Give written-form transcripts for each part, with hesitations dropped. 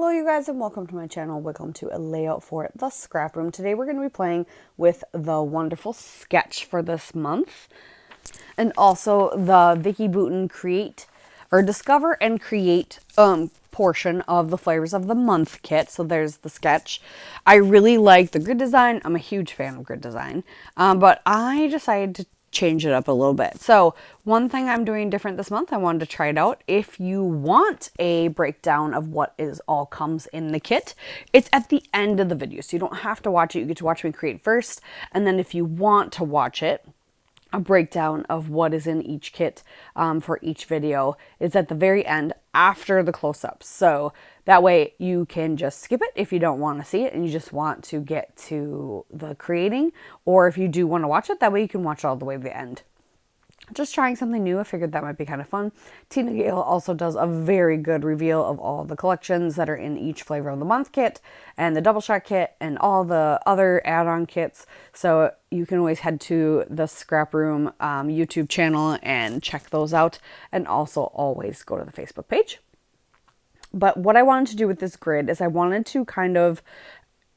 Hello you guys and welcome to my channel. Welcome to a layout for the scrap room. Today we're going to be playing with the wonderful sketch for this month. And also the Vicki Boutin create or discover and create portion of the flavors of the month kit. So there's the sketch. I really like the grid design. I'm a huge fan of grid design. But I decided to change it up a little bit. So one thing I'm doing different this month, I wanted to try it out. If you want a breakdown of what is all comes in the kit, it's at the end of the video. So you don't have to watch it. You get to watch me create first. And then if you want to watch it, a breakdown of what is in each kit for each video is at the very end after the close-ups. So that way you can just skip it if you don't want to see it and you just want to get to the creating, or if you do want to watch it, that way you can watch it all the way to the end. Just trying something new. I figured that might be kind of fun. Tina Gale also does a very good reveal of all the collections that are in each flavor of the month kit and the double shot kit and all the other add-on kits. So you can always head to the ScrapRoom YouTube channel and check those out, and also always go to the Facebook page. But what I wanted to do with this grid is I wanted to kind of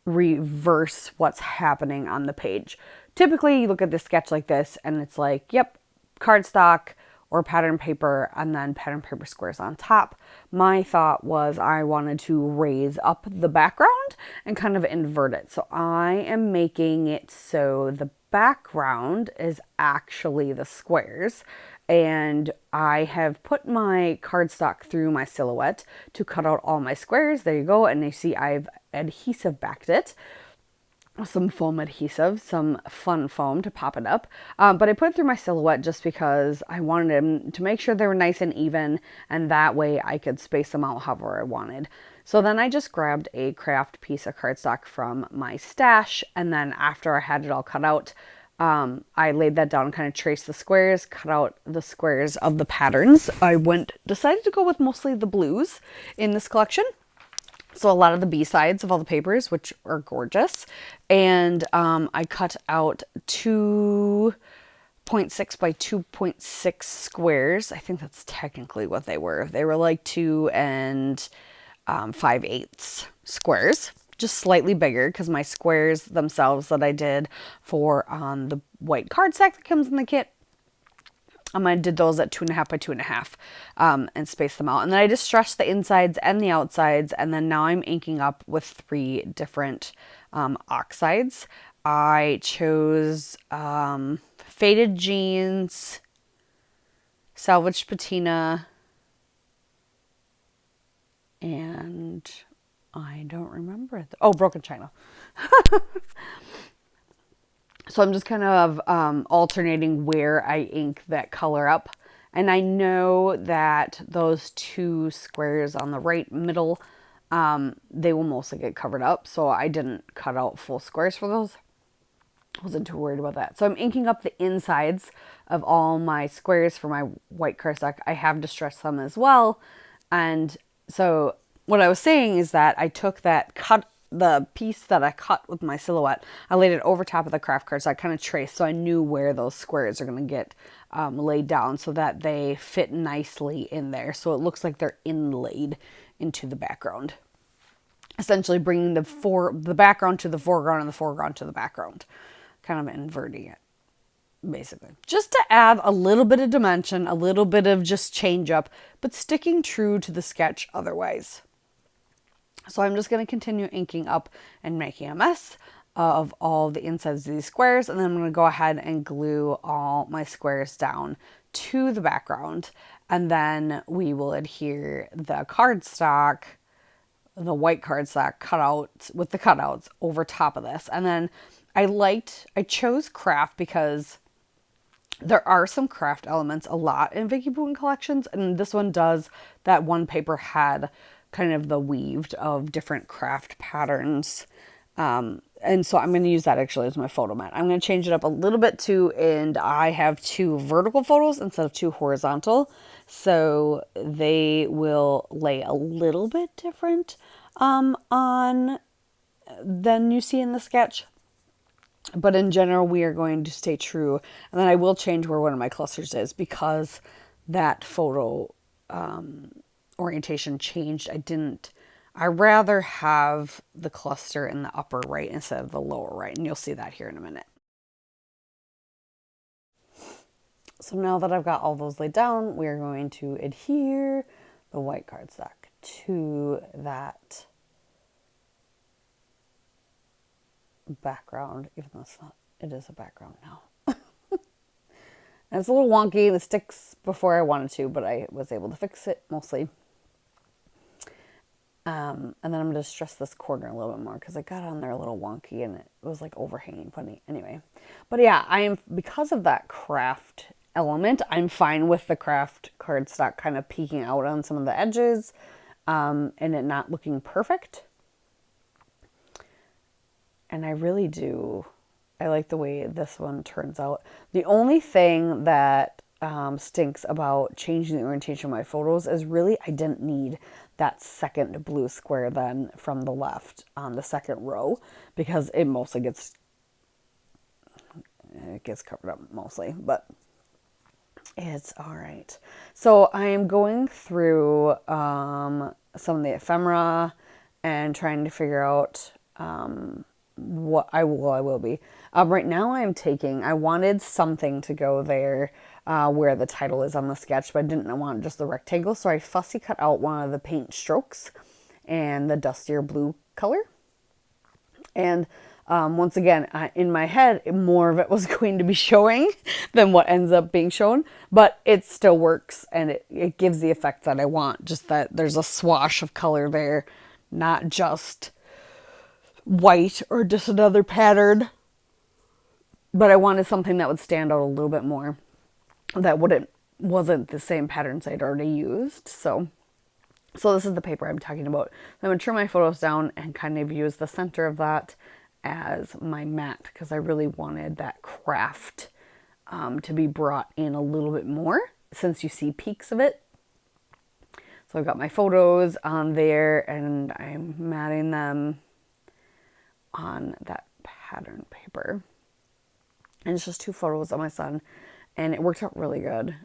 reverse what's happening on the page. Typically you look at this sketch like this and it's like, yep, cardstock or pattern paper and then pattern paper squares on top. My thought was I wanted to raise up the background and kind of invert it. So I am making it so the background is actually the squares, and I have put my cardstock through my silhouette to cut out all my squares. There you go. And you see I've adhesive backed it. Some foam adhesive, some fun foam to pop it up. But I put it through my silhouette just because I wanted them to make sure they were nice and even, and that way I could space them out however I wanted. So then I just grabbed a craft piece of cardstock from my stash, and then after I had it all cut out, I laid that down and kind of traced the squares, cut out the squares of the patterns. I decided to go with mostly the blues in this collection. So a lot of the B-sides of all the papers, which are gorgeous. And I cut out 2.6 by 2.6 squares. I think that's technically what they were. They were like 2 and 5/8 squares. Just slightly bigger because my squares themselves that I did for the white cardstock that comes in the kit, I did those at 2.5 by 2.5 and spaced them out. And then I just stretched the insides and the outsides. And then now I'm inking up with 3 different oxides. I chose Faded Jeans, Salvaged Patina, and I don't remember it. Oh, Broken China. So I'm just kind of alternating where I ink that color up. And I know that those 2 squares on the right middle, they will mostly get covered up. So I didn't cut out full squares for those. I wasn't too worried about that. So I'm inking up the insides of all my squares for my white cardstock. I have distressed some as well. And so what I was saying is that I took the piece that I cut with my silhouette, I laid it over top of the craft card, so I kind of traced, so I knew where those squares are going to get laid down so that they fit nicely in there, so it looks like they're inlaid into the background. Essentially bringing the background to the foreground and the foreground to the background. Kind of inverting it, basically. Just to add a little bit of dimension, a little bit of just change up, but sticking true to the sketch otherwise. So I'm just going to continue inking up and making a mess of all the insides of these squares. And then I'm going to go ahead and glue all my squares down to the background. And then we will adhere the cardstock, the white cardstock cutouts with the cutouts over top of this. And then I chose craft because there are some craft elements a lot in Vicki Boutin collections. And this one does. That one paper had kind of the weaved of different craft patterns. And so I'm going to use that actually as my photo mat. I'm going to change it up a little bit too, and I have 2 vertical photos instead of 2 horizontal. So they will lay a little bit different on than you see in the sketch. But in general, we are going to stay true. And then I will change where one of my clusters is because that photo orientation changed. I rather have the cluster in the upper right instead of the lower right, and you'll see that here in a minute. So now that I've got all those laid down, we are going to adhere the white cardstock to that background, even though it's not, it is a background now. And it's a little wonky and it sticks before I wanted to, but I was able to fix it mostly. And then I'm going to stress this corner a little bit more because I got on there a little wonky and it was like overhanging funny. Anyway, but yeah, I am, because of that craft element, I'm fine with the craft cardstock kind of peeking out on some of the edges and it not looking perfect. And I really do. I like the way this one turns out. The only thing that stinks about changing the orientation of my photos is really I didn't need that second blue square then from the left on the second row because it mostly gets covered up mostly, but it's all right. So I am going through some of the ephemera and trying to figure out what I will be. Right now I wanted something to go there where the title is on the sketch, but I didn't want just the rectangle, so I fussy cut out one of the paint strokes and the dustier blue color. And once again, in my head, more of it was going to be showing than what ends up being shown, but it still works and it gives the effect that I want, just that there's a swash of color there, not just white or just another pattern, but I wanted something that would stand out a little bit more, that wasn't the same patterns I'd already used. So this is the paper I'm talking about. I'm going to trim my photos down and kind of use the center of that as my mat because I really wanted that craft to be brought in a little bit more since you see peaks of it. So I've got my photos on there and I'm matting them on that pattern paper. And it's just 2 photos of my son and it worked out really good.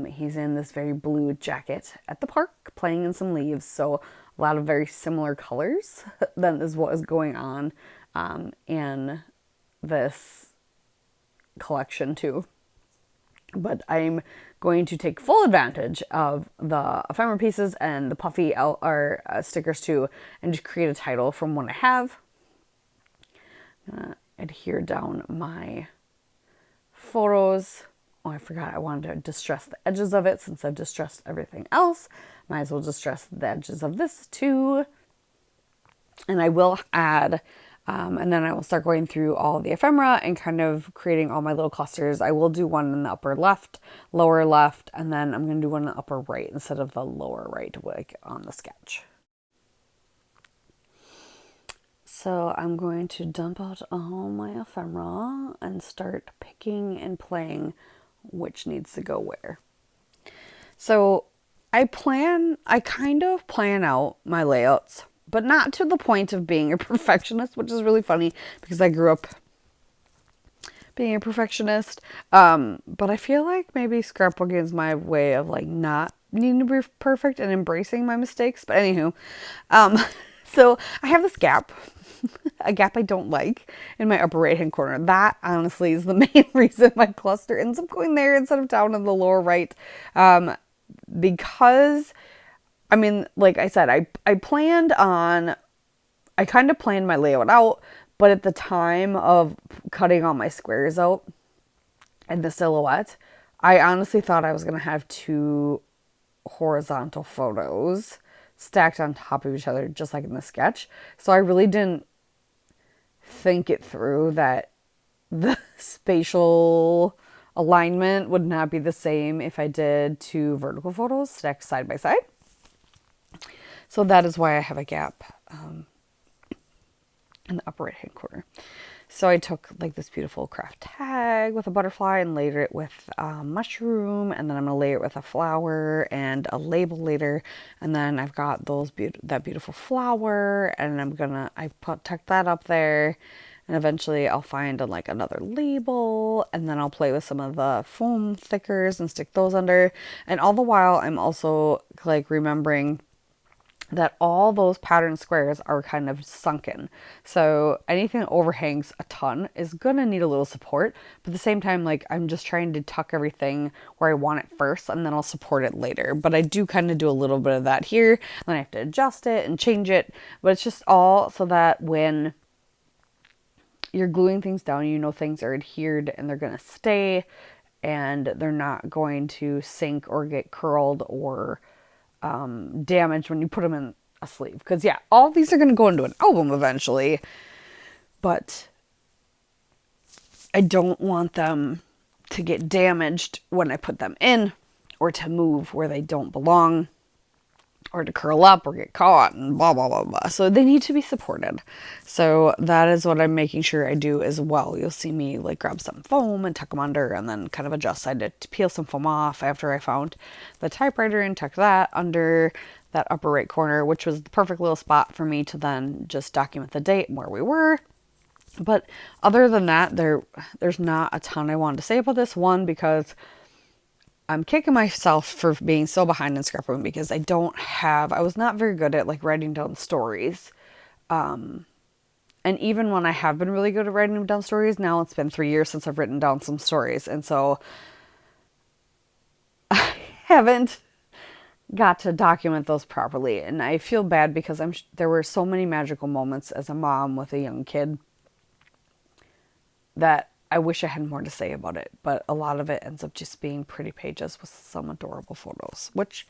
He's in this very blue jacket at the park playing in some leaves, so a lot of very similar colors than is what is going on in this collection too. But I'm going to take full advantage of the ephemera pieces and the puffy stickers too and just create a title from what I have. I'm gonna adhere down my photos. Oh, I forgot I wanted to distress the edges of it since I've distressed everything else. Might as well distress the edges of this too. And I will add, and then I will start going through all the ephemera and kind of creating all my little clusters. I will do one in the upper left, lower left, and then I'm going to do one in the upper right instead of the lower right like on the sketch. So I'm going to dump out all my ephemera and start picking and playing which needs to go where. So I kind of plan out my layouts, but not to the point of being a perfectionist, which is really funny because I grew up being a perfectionist. But I feel like maybe scrapbooking is my way of like not needing to be perfect and embracing my mistakes. But anywho, so I have this gap. A gap I don't like in my upper right hand corner. That honestly is the main reason my cluster ends up going there instead of down in the lower right. Because I mean, like I said, I kind of planned my layout out, but at the time of cutting all my squares out and the silhouette, I honestly thought I was going to have 2 horizontal photos stacked on top of each other, just like in the sketch. So I really didn't think it through that the spatial alignment would not be the same if I did 2 vertical photos stacked side by side. So that is why I have a gap in the upper right hand corner. So I took like this beautiful craft tag with a butterfly and layered it with a mushroom, and then I'm going to layer it with a flower and a label later, and then I've got that beautiful flower, and I tuck that up there, and eventually I'll find like another label, and then I'll play with some of the foam stickers and stick those under. And all the while I'm also like remembering that all those pattern squares are kind of sunken. So anything that overhangs a ton is gonna need a little support, but at the same time, like, I'm just trying to tuck everything where I want it first, and then I'll support it later. But I do kind of do a little bit of that here, and then I have to adjust it and change it, but it's just all so that when you're gluing things down, you know things are adhered and they're gonna stay, and they're not going to sink or get curled or damaged when you put them in a sleeve. Because yeah, all these are going to go into an album eventually, but I don't want them to get damaged when I put them in, or to move where they don't belong, or to curl up or get caught and blah blah blah blah. So they need to be supported. So that is what I'm making sure I do as well. You'll see me like grab some foam and tuck them under, and then kind of adjust. I did to peel some foam off after I found the typewriter and tuck that under that upper right corner, which was the perfect little spot for me to then just document the date and where we were. But other than that, there's not a ton I wanted to say about this one, because I'm kicking myself for being so behind in ScrapRoom, because I was not very good at like writing down stories. And even when I have been really good at writing down stories, now it's been 3 years since I've written down some stories. And so I haven't got to document those properly. And I feel bad, because there were so many magical moments as a mom with a young kid that I wish I had more to say about it, but a lot of it ends up just being pretty pages with some adorable photos, which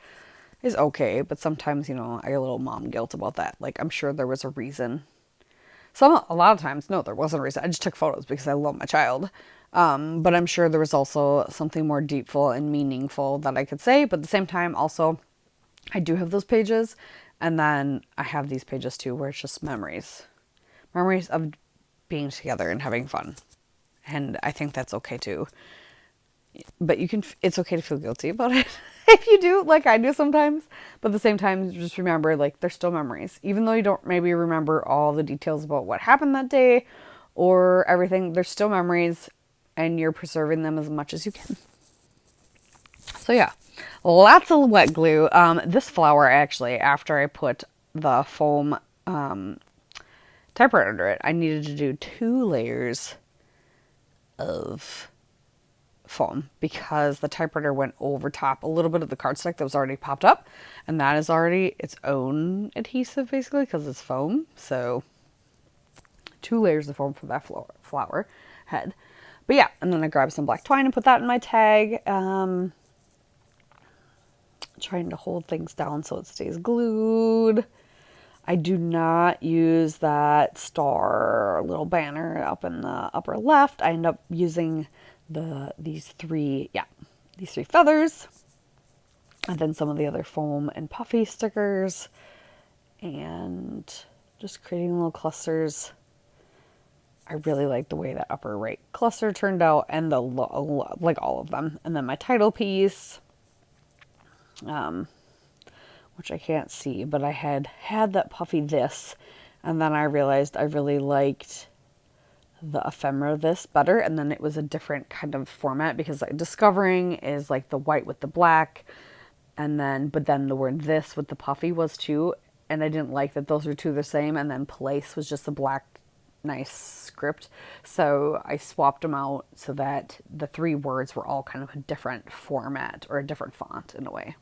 is okay, but sometimes, I get a little mom guilt about that. Like, I'm sure there was a reason. A lot of times, no, there wasn't a reason. I just took photos because I love my child. But I'm sure there was also something more deepful and meaningful that I could say, but at the same time, also, I do have those pages, and then I have these pages too, where it's just memories of being together and having fun. And I think that's okay too. But it's okay to feel guilty about it if you do, like I do sometimes. But at the same time, just remember, like, they're still memories. Even though you don't maybe remember all the details about what happened that day or everything, they're still memories, and you're preserving them as much as you can. So yeah, lots of wet glue. This flower, actually, after I put the foam typewriter under it, I needed to do 2 layers of foam, because the typewriter went over top a little bit of the cardstock that was already popped up, and that is already its own adhesive basically, because it's foam. So 2 layers of foam for that flower head. But yeah, and then I grabbed some black twine and put that in my tag, trying to hold things down so it stays glued. I do not use that star little banner up in the upper left. I end up using these three feathers, and then some of the other foam and puffy stickers, and just creating little clusters. I really like the way that upper right cluster turned out, and like all of them. And then my title piece, which I can't see, but I had that puffy this, and then I realized I really liked the ephemera this better, and then it was a different kind of format, because like discovering is like the white with the black, but then the word this with the puffy was too, and I didn't like that those were two the same, and then place was just a black nice script, so I swapped them out so that the 3 words were all kind of a different format or a different font in a way.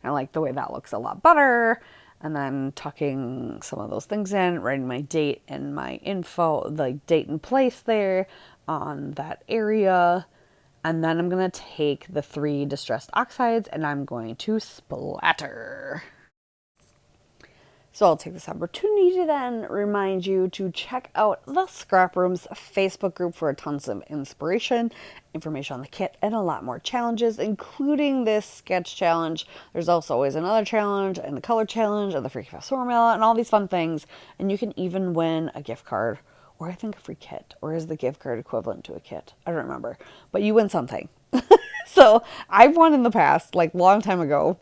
I like the way that looks a lot better. And then tucking some of those things in, writing my date and my info, like date and place there on that area. And then I'm going to take the 3 distressed oxides and I'm going to splatter. So I'll take this opportunity to then remind you to check out the ScrapRoom's Facebook group for tons of inspiration, information on the kit, and a lot more challenges, including this sketch challenge. There's also always another challenge, and the color challenge, and the free fast formula, and all these fun things. And you can even win a gift card, or I think a free kit, or is the gift card equivalent to a kit? I don't remember, but you win something. So I've won in the past, like long time ago.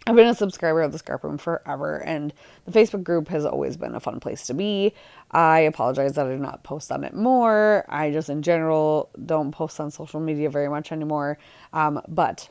I've been a subscriber of the ScrapRoom forever, and the Facebook group has always been a fun place to be. I apologize that I do not post on it more. I just, in general, don't post on social media very much anymore, but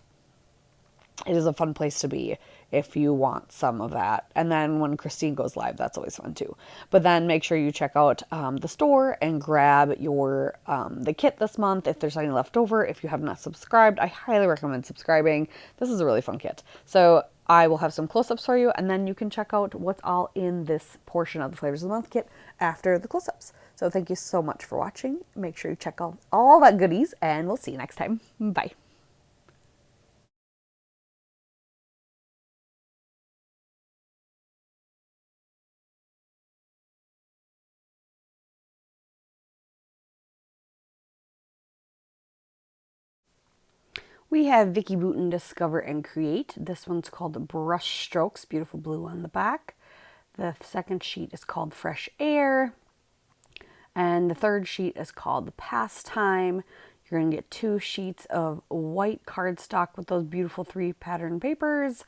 it is a fun place to be if you want some of that. And then when Christine goes live, that's always fun too. But then make sure you check out the store and grab your the kit this month if there's any left over. If you have not subscribed, I highly recommend subscribing. This is a really fun kit. So I will have some close-ups for you, and then you can check out what's all in this portion of the Flavors of the Month kit after the close-ups. So thank you so much for watching. Make sure you check out all that goodies, and we'll see you next time. Bye. We have Vicki Boutin Discover and Create. This one's called Brush Strokes, beautiful blue on the back. The second sheet is called Fresh Air. And the third sheet is called Pastime. You're going to get 2 sheets of white cardstock with those beautiful 3 pattern papers.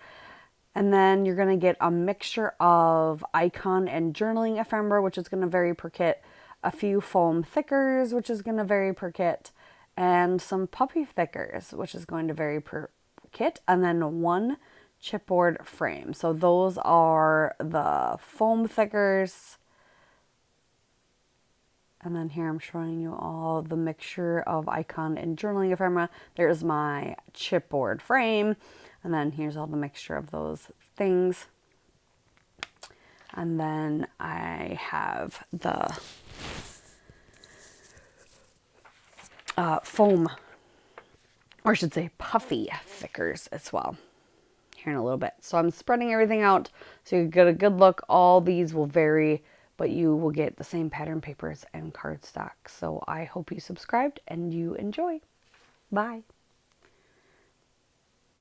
And then you're going to get a mixture of icon and journaling ephemera, which is going to vary per kit, a few foam thickers, which is going to vary per kit, and some puppy thickers, which is going to vary per kit, and then 1 chipboard frame. So those are the foam thickers. And then here I'm showing you all the mixture of icon and journaling ephemera. There's my chipboard frame. And then here's all the mixture of those things. And then I have the foam, or I should say puffy thickers as well, here in a little bit. So I'm spreading everything out so you get a good look. All these will vary, but you will get the same pattern papers and cardstock. So I hope you subscribed and you enjoy. Bye.